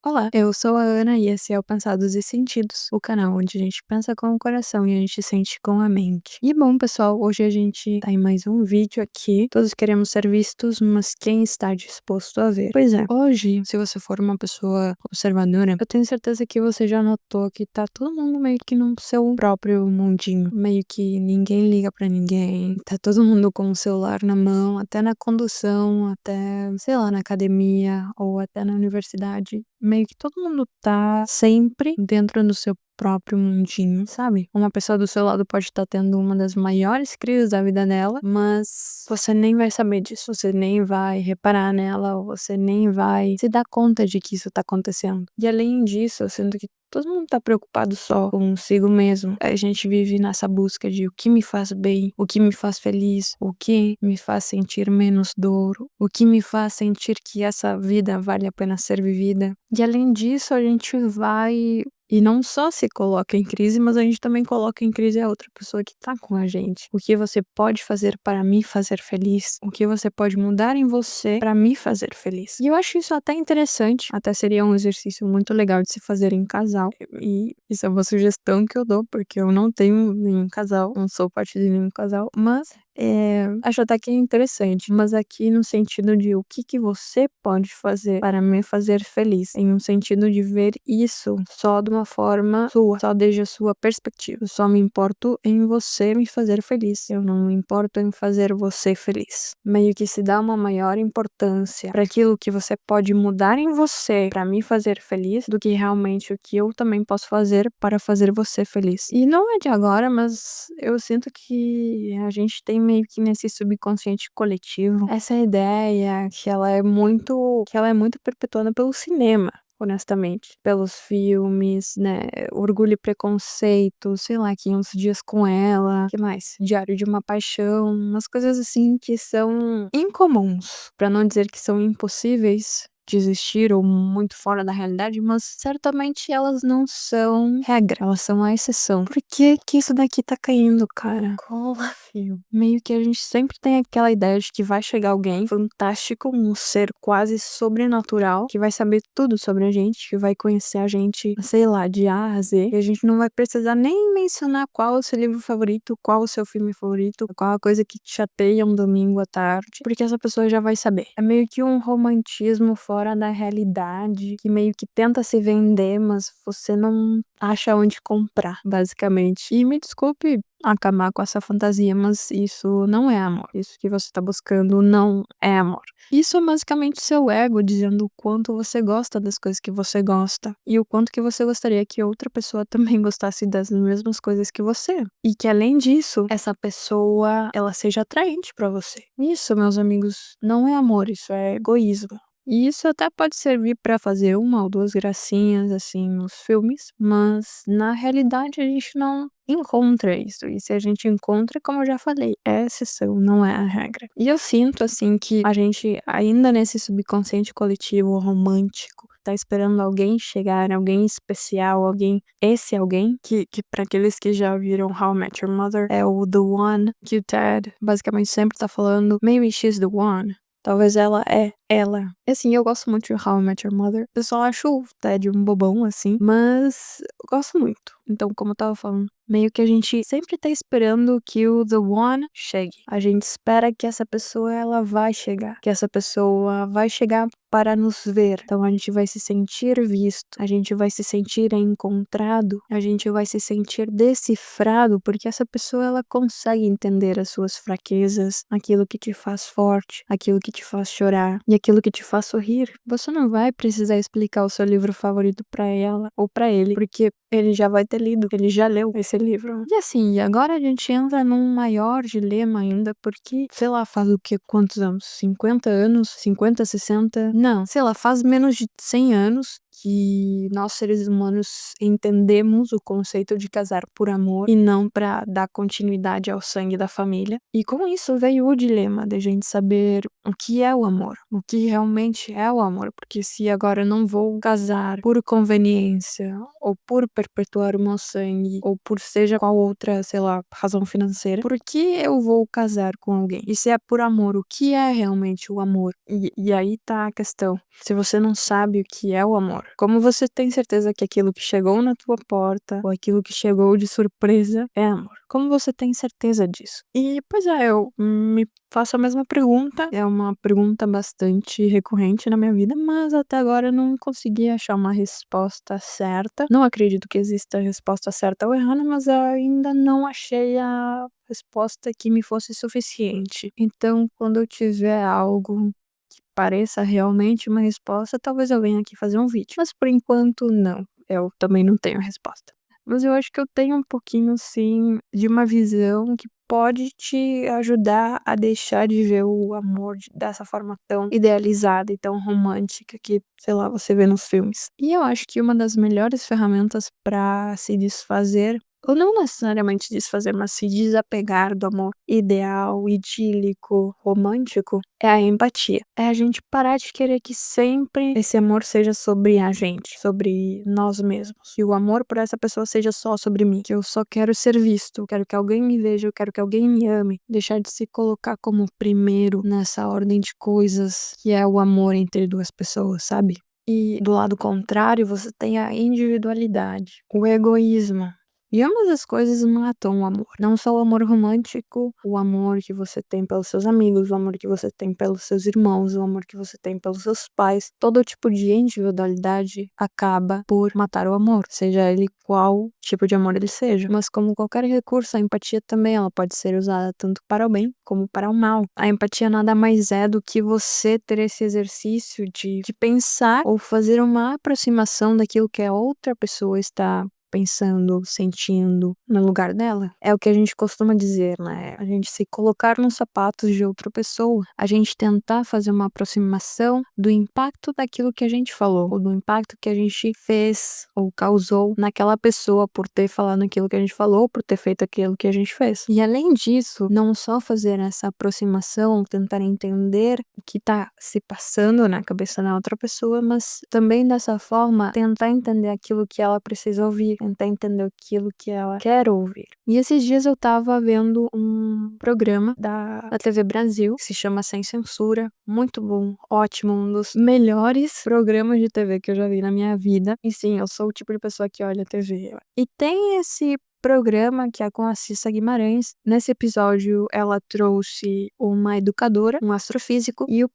Olá, eu sou a Ana e esse é o Pensados e Sentidos, o canal onde a gente pensa com o coração e a gente sente com a mente. E bom, pessoal, hoje a gente tá em mais um vídeo aqui. Todos queremos ser vistos, mas quem está disposto a ver? Pois é, hoje, se você for uma pessoa observadora, eu tenho certeza que você já notou que tá todo mundo meio que no seu próprio mundinho. Meio que ninguém liga pra ninguém, tá todo mundo com o celular na mão, até na condução, até, sei lá, na academia ou até na universidade. Meio que todo mundo tá sempre dentro do seu próprio mundinho, sabe? Uma pessoa do seu lado pode estar tendo uma das maiores crises da vida dela, mas você nem vai saber disso, você nem vai reparar nela, ou você nem vai se dar conta de que isso tá acontecendo. E além disso, eu sinto que todo mundo tá preocupado só consigo mesmo. A gente vive nessa busca de o que me faz bem, o que me faz feliz, o que me faz sentir menos dor, o que me faz sentir que essa vida vale a pena ser vivida. E além disso, a gente vai e não só se coloca em crise, mas a gente também coloca em crise a outra pessoa que tá com a gente. O que você pode fazer para me fazer feliz? O que você pode mudar em você para me fazer feliz? E eu acho isso até interessante. Até seria um exercício muito legal de se fazer em casal. E isso é uma sugestão que eu dou, porque eu não tenho nenhum casal, não sou parte de nenhum casal, mas acho até que é interessante, mas aqui no sentido de o que você pode fazer para me fazer feliz, em um sentido de ver isso só de uma forma sua, só desde a sua perspectiva. Eu só me importo em você me fazer feliz, eu não me importo em fazer você feliz. Meio que se dá uma maior importância para aquilo que você pode mudar em você para me fazer feliz, do que realmente o que eu também posso fazer para fazer você feliz. E não é de agora, mas eu sinto que a gente tem meio que nesse subconsciente coletivo essa ideia que ela é muito perpetuada pelo cinema. Honestamente, pelos filmes, né? Orgulho e Preconceito, sei lá, 500 Dias com Ela, que mais? Diário de uma Paixão, umas coisas assim que são incomuns, pra não dizer que são impossíveis de existir ou muito fora da realidade, mas certamente elas não são regra, elas são a exceção. Por que que isso daqui tá caindo, cara? Cola, fio. Meio que a gente sempre tem aquela ideia de que vai chegar alguém fantástico, um ser quase sobrenatural, que vai saber tudo sobre a gente, que vai conhecer a gente, sei lá, de A a Z, e a gente não vai precisar nem mencionar qual é o seu livro favorito, qual é o seu filme favorito, qual a coisa que te chateia um domingo à tarde, porque essa pessoa já vai saber. É meio que um romantismo fora da realidade, que meio que tenta se vender, mas você não acha onde comprar, basicamente. E me desculpe acabar com essa fantasia, mas isso não é amor. Isso que você tá buscando não é amor. Isso é basicamente seu ego dizendo o quanto você gosta das coisas que você gosta e o quanto que você gostaria que outra pessoa também gostasse das mesmas coisas que você. E que além disso, essa pessoa, ela seja atraente pra você. Isso, meus amigos, não é amor, isso é egoísmo. E isso até pode servir pra fazer uma ou duas gracinhas assim nos filmes, mas na realidade a gente não encontra isso. E se a gente encontra, como eu já falei, é exceção, não é a regra. E eu sinto assim que a gente ainda nesse subconsciente coletivo romântico tá esperando alguém chegar, alguém especial, esse alguém que para aqueles que já viram How I Met Your Mother é o The One, que o Ted basicamente sempre tá falando, maybe she's the one. Talvez ela é ela. Assim, eu gosto muito de How I Met Your Mother. Eu só acho o Ted um bobão, assim. Mas eu gosto muito. Então, como eu tava falando, meio que a gente sempre tá esperando que o The One chegue. A gente espera que essa pessoa, ela vai chegar. Que essa pessoa vai chegar para nos ver. Então, a gente vai se sentir visto. A gente vai se sentir encontrado. A gente vai se sentir decifrado. Porque essa pessoa, ela consegue entender as suas fraquezas. Aquilo que te faz forte. Aquilo que te faz chorar. E aquilo que te faz sorrir. Você não vai precisar explicar o seu livro favorito pra ela ou pra ele. Porque ele já vai ter lido. Ele já leu esse livro. E assim, agora a gente entra num maior dilema ainda. Porque, sei lá, faz o que? Quantos anos? 50 anos? 50, 60? Não, sei lá, faz menos de 100 anos que nós seres humanos entendemos o conceito de casar por amor e não pra dar continuidade ao sangue da família. E com isso veio o dilema de a gente saber o que é o amor, o que realmente é o amor, porque se agora eu não vou casar por conveniência ou por perpetuar o meu sangue ou por seja qual outra, sei lá, razão financeira, por que eu vou casar com alguém? E se é por amor, o que é realmente o amor? E aí tá a questão. Se você não sabe o que é o amor, Como você tem certeza que aquilo que chegou na tua porta ou aquilo que chegou de surpresa é amor? Como você tem certeza disso? E, pois é, eu me faço a mesma pergunta. É uma pergunta bastante recorrente na minha vida, mas até agora eu não consegui achar uma resposta certa. Não acredito que exista resposta certa ou errada, mas eu ainda não achei a resposta que me fosse suficiente. Então, quando eu tiver algo que pareça realmente uma resposta, talvez eu venha aqui fazer um vídeo. Mas por enquanto, não. Eu também não tenho resposta. Mas eu acho que eu tenho um pouquinho, sim, de uma visão que pode te ajudar a deixar de ver o amor dessa forma tão idealizada e tão romântica que, sei lá, você vê nos filmes. E eu acho que uma das melhores ferramentas para se desfazer, ou não necessariamente desfazer, mas se desapegar do amor ideal, idílico, romântico, é a empatia. É a gente parar de querer que sempre esse amor seja sobre a gente, sobre nós mesmos. Que o amor por essa pessoa seja só sobre mim. Que eu só quero ser visto, quero que alguém me veja, eu quero que alguém me ame. Deixar de se colocar como primeiro nessa ordem de coisas que é o amor entre duas pessoas, sabe? E do lado contrário, você tem a individualidade, o egoísmo. E ambas as coisas matam o amor. Não só o amor romântico, o amor que você tem pelos seus amigos, o amor que você tem pelos seus irmãos, o amor que você tem pelos seus pais. Todo tipo de individualidade acaba por matar o amor, seja ele qual tipo de amor ele seja. Mas como qualquer recurso, a empatia também ela pode ser usada tanto para o bem como para o mal. A empatia nada mais é do que você ter esse exercício de pensar ou fazer uma aproximação daquilo que a outra pessoa está pensando, sentindo no lugar dela. É o que a gente costuma dizer, né? A gente se colocar nos sapatos de outra pessoa, a gente tentar fazer uma aproximação do impacto daquilo que a gente falou, ou do impacto que a gente fez ou causou naquela pessoa por ter falado aquilo que a gente falou, por ter feito aquilo que a gente fez. E além disso, não só fazer essa aproximação, tentar entender o que tá se passando na cabeça da outra pessoa, mas também dessa forma tentar entender aquilo que ela precisa ouvir, tentar entender aquilo que ela quer ouvir. E esses dias eu tava vendo um programa da TV Brasil, que se chama Sem Censura, muito bom, ótimo, um dos melhores programas de TV que eu já vi na minha vida. E sim, eu sou o tipo de pessoa que olha TV. E tem esse programa que é com a Cissa Guimarães. Nesse episódio, ela trouxe uma educadora, um astrofísico e o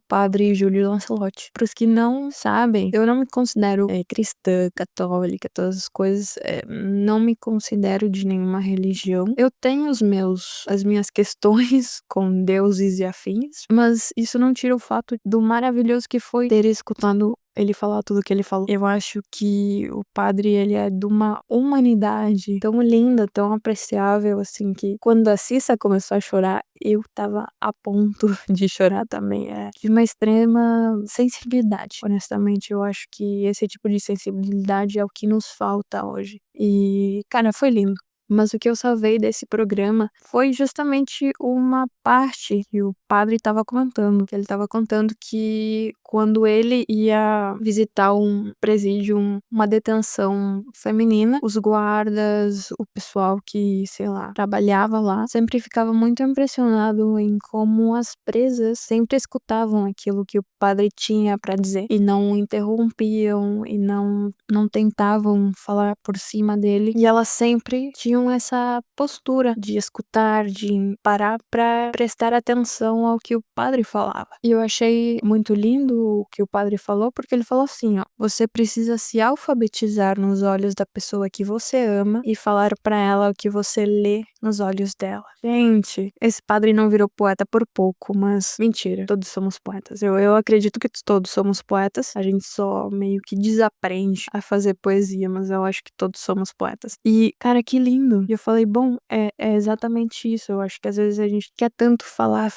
padre Júlio Lancelotti. Para os que não sabem, eu não me considero cristã, católica, todas as coisas, não me considero de nenhuma religião. Eu tenho as minhas questões com deuses e afins, mas isso não tira o fato do maravilhoso que foi ter escutado ele falar tudo que ele falou. Eu acho que o padre, ele é de uma humanidade tão linda, tão apreciável, assim, que quando a Cissa começou a chorar, eu tava a ponto de chorar também. É de uma extrema sensibilidade. Honestamente, eu acho que esse tipo de sensibilidade é o que nos falta hoje. E, cara, foi lindo. Mas o que eu salvei desse programa foi justamente uma parte que o padre estava comentando. Que ele estava contando que quando ele ia visitar um presídio, uma detenção feminina, os guardas, o pessoal que, sei lá, trabalhava lá, sempre ficava muito impressionado em como as presas sempre escutavam aquilo que o padre tinha para dizer e não interrompiam e não tentavam falar por cima dele. E elas sempre tinham essa postura de escutar, de parar para prestar atenção ao que o padre falava. E eu achei muito lindo o que o padre falou, porque ele falou assim, ó: você precisa se alfabetizar nos olhos da pessoa que você ama e falar para ela o que você lê nos olhos dela. Gente, esse padre não virou poeta por pouco, mas mentira, todos somos poetas. Eu acredito que todos somos poetas, a gente só meio que desaprende a fazer poesia, mas eu acho que todos somos poetas. E, cara, que lindo. E eu falei, bom, é exatamente isso. Eu acho que às vezes a gente quer tanto falar,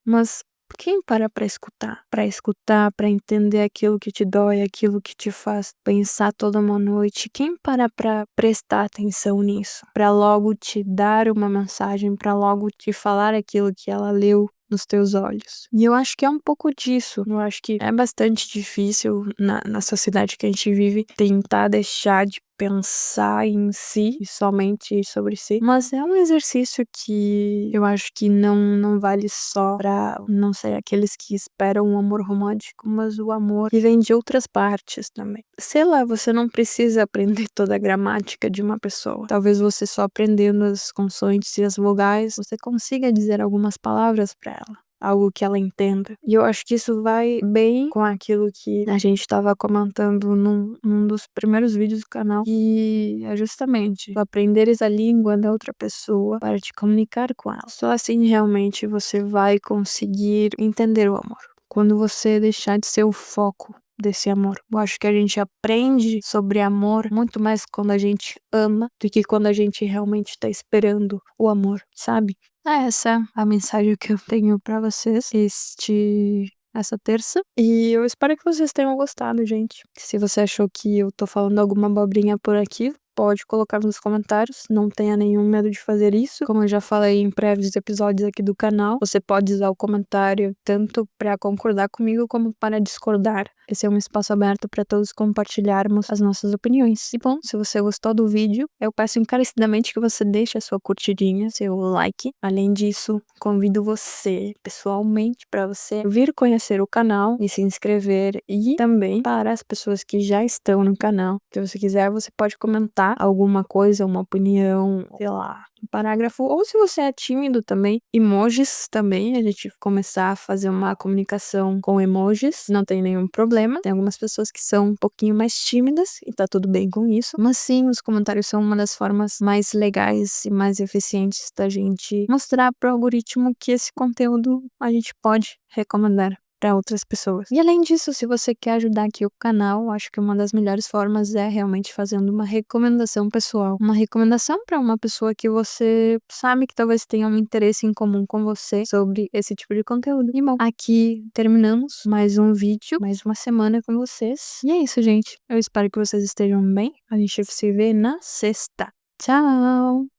mas quem para pra escutar? Pra escutar, pra entender aquilo que te dói, aquilo que te faz pensar toda uma noite. Quem para pra prestar atenção nisso? Pra logo te dar uma mensagem, pra logo te falar aquilo que ela leu nos teus olhos. E eu acho que é um pouco disso. Eu acho que é bastante difícil na sociedade que a gente vive tentar deixar de pensar em si e somente sobre si, mas é um exercício que eu acho que não vale só pra, não sei, aqueles que esperam um amor romântico, mas o amor que vem de outras partes também. Sei lá, você não precisa aprender toda a gramática de uma pessoa. Talvez você só aprendendo as consoantes e as vogais, você consiga dizer algumas palavras pra ela. Algo que ela entenda. E eu acho que isso vai bem com aquilo que a gente estava comentando num dos primeiros vídeos do canal, que é justamente tu aprenderes a língua da outra pessoa para te comunicar com ela. Só assim realmente você vai conseguir entender o amor. Quando você deixar de ser o foco desse amor. Eu acho que a gente aprende sobre amor muito mais quando a gente ama do que quando a gente realmente tá esperando o amor, sabe? É essa a mensagem que eu tenho pra vocês essa terça. E eu espero que vocês tenham gostado, gente. Se você achou que eu tô falando alguma abobrinha por aqui, pode colocar nos comentários, não tenha nenhum medo de fazer isso. Como eu já falei em prévios episódios aqui do canal, você pode usar o comentário tanto para concordar comigo como para discordar. Esse é um espaço aberto para todos compartilharmos as nossas opiniões. E bom, se você gostou do vídeo, eu peço encarecidamente que você deixe a sua curtidinha, seu like. Além disso, convido você pessoalmente para você vir conhecer o canal e se inscrever, e também para as pessoas que já estão no canal. Se você quiser, você pode comentar alguma coisa, uma opinião, sei lá, um parágrafo, ou se você é tímido também, emojis também, a gente começar a fazer uma comunicação com emojis, não tem nenhum problema. Tem algumas pessoas que são um pouquinho mais tímidas e tá tudo bem com isso, mas sim, os comentários são uma das formas mais legais e mais eficientes da gente mostrar pro algoritmo que esse conteúdo a gente pode recomendar para outras pessoas. E além disso, se você quer ajudar aqui o canal, acho que uma das melhores formas é realmente fazendo uma recomendação pessoal. Uma recomendação para uma pessoa que você sabe que talvez tenha um interesse em comum com você sobre esse tipo de conteúdo. E bom, aqui terminamos mais um vídeo, mais uma semana com vocês. E é isso, gente. Eu espero que vocês estejam bem. A gente se vê na sexta. Tchau!